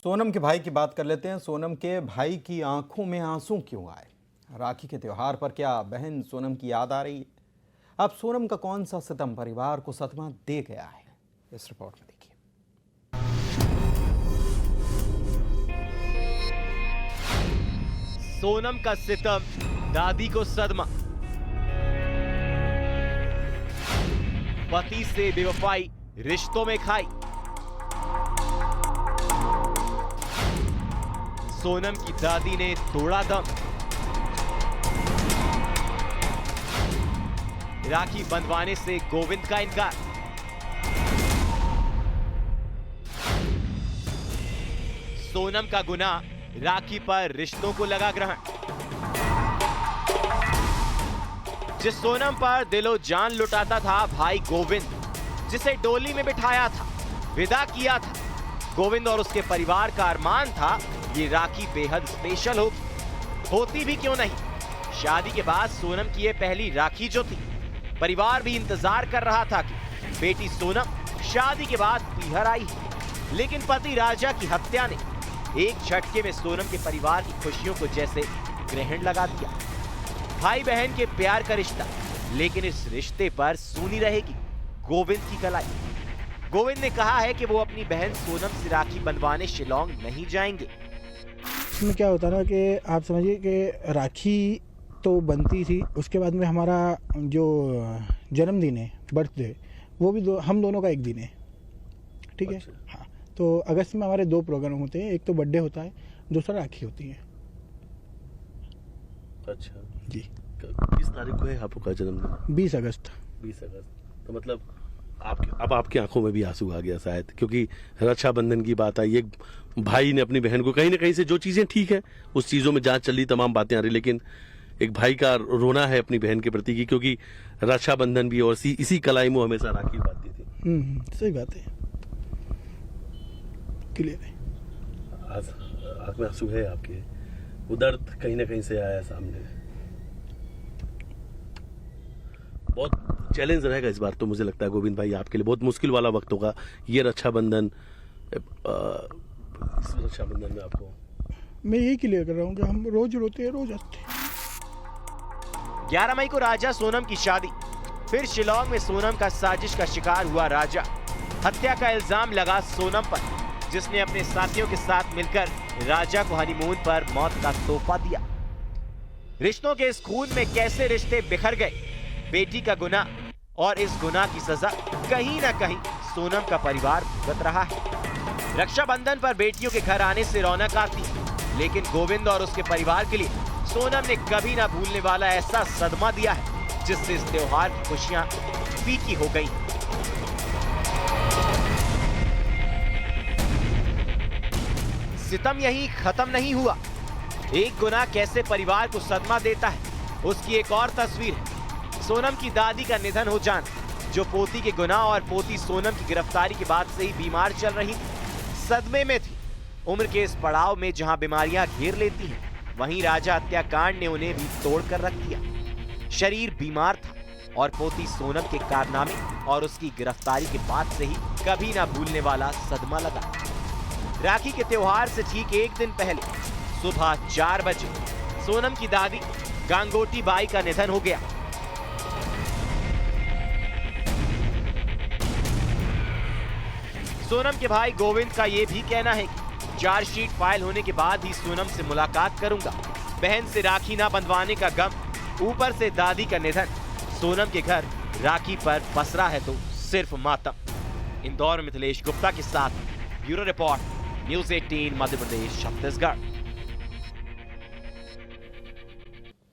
सोनम के भाई की बात कर लेते हैं। सोनम के भाई की आंखों में आंसू क्यों आए? राखी के त्योहार पर क्या बहन सोनम की याद आ रही है? अब सोनम का कौन सा सितम परिवार को सदमा दे गया है, इस रिपोर्ट में देखिए। सोनम का सितम, दादी को सदमा। पति से बेवफाई, रिश्तों में खाई। सोनम की दादी ने तोड़ा दम। राखी बंधवाने से गोविंद का इनकार। सोनम का गुनाह, राखी पर रिश्तों को लगा ग्रहण। जिस सोनम पर दिलो जान लुटाता था भाई गोविंद, जिसे डोली में बिठाया था, विदा किया था, गोविंद और उसके परिवार का अरमान था ये राखी बेहद स्पेशल होती भी क्यों नहीं। शादी के बाद सोनम की ये पहली राखी जो थी, परिवार भी इंतजार कर रहा था कि बेटी सोनम शादी के बाद पीहर आई है। लेकिन पति राजा की हत्या ने एक झटके में सोनम के परिवार की खुशियों को जैसे ग्रहण लगा दिया। भाई बहन के प्यार का रिश्ता, लेकिन इस रिश्ते पर सूनी रहेगी गोविंद की कलाई। गोविंद ने कहा है कि वो अपनी बहन सोनम से राखी बंधवाने शिलोंग नहीं जाएंगे। इसमें क्या होता ना कि आप समझिए कि राखी तो बनती थी, उसके बाद में हमारा जो जन्मदिन है, बर्थडे, वो भी हम दोनों का एक दिन है, ठीक है। हाँ, तो अगस्त में हमारे 2 प्रोग्राम होते हैं, एक तो बर्थडे होता है, दूसरा राखी होती है। अच्छा जी। किस तारीख को है आपका जन्मदिन? 20 अगस्त। 20 अगस्त। तो मतलब आपकी आंखों में भी आंसू आ गया शायद, क्योंकि रक्षाबंधन की बात आई। एक भाई ने अपनी बहन को कहीं ना कहीं से, जो चीजें ठीक है उस चीजों में जांच चल रही, तमाम बातें आ रही, लेकिन एक भाई का रोना है अपनी बहन के प्रति की, क्योंकि रक्षाबंधन भी और इसी कलाई में हमेशा राखी बांधती थी। सही बात है, क्लियर है। आज आंख में आंसू है आपके, वो दर्द कहीं ना कहीं से आया सामने। बहुत चैलेंज रहेगा इस बार तो, मुझे लगता है गोविंद भाई आपके लिए बहुत मुश्किल वाला वक्त होगा ये रक्षाबंधन। इस रक्षाबंधन में आपको मैं यही क्लियर कर रहा हूँ कि हम रोज रोते हैं, रोज हंसते हैं। 11 मई को राजा सोनम की शादी। फिर शिलोंग में सोनम का साजिश का शिकार हुआ राजा। हत्या का इल्जाम लगा सोनम पर, जिसने अपने साथियों के साथ मिलकर राजा को हनीमून पर मौत का तोहफा दिया। रिश्तों के इस खून में कैसे रिश्ते बिखर गए, बेटी का गुनाह और इस गुनाह की सजा कहीं ना कहीं सोनम का परिवार भुगत रहा है। रक्षाबंधन पर बेटियों के घर आने से रौनक आती, लेकिन गोविंद और उसके परिवार के लिए सोनम ने कभी ना भूलने वाला ऐसा सदमा दिया है, जिससे इस त्योहार की खुशियां फीकी हो गई। सितम यही खत्म नहीं हुआ। एक गुनाह कैसे परिवार को सदमा देता है, उसकी एक और तस्वीर है। सोनम की दादी का निधन हो जाना, जो पोती के गुनाह और पोती सोनम की गिरफ्तारी के बाद से ही बीमार चल रही थी, सदमे में थी। उम्र के इस पड़ाव में जहां बीमारियां घेर लेती हैं, वहीं राजा हत्याकांड ने उन्हें भी तोड़ कर रख दिया। शरीर बीमार था और पोती सोनम के कारनामे और उसकी गिरफ्तारी के बाद से ही कभी ना भूलने वाला सदमा लगा। राखी के त्योहार से ठीक एक दिन पहले सुबह 4 बजे सोनम की दादी गांगोटी बाई का निधन हो गया। सोनम के भाई गोविंद का यह भी कहना है कि चार्जशीट फाइल होने के बाद ही सोनम से मुलाकात करूंगा। बहन से राखी ना बंधवाने का गम, ऊपर से दादी का निधन, सोनम के घर राखी पर पसरा है तो सिर्फ मातम। इंदौर में मिथिलेश गुप्ता के साथ bureau report, news 18 Madhya Pradesh, Chhattisgarh.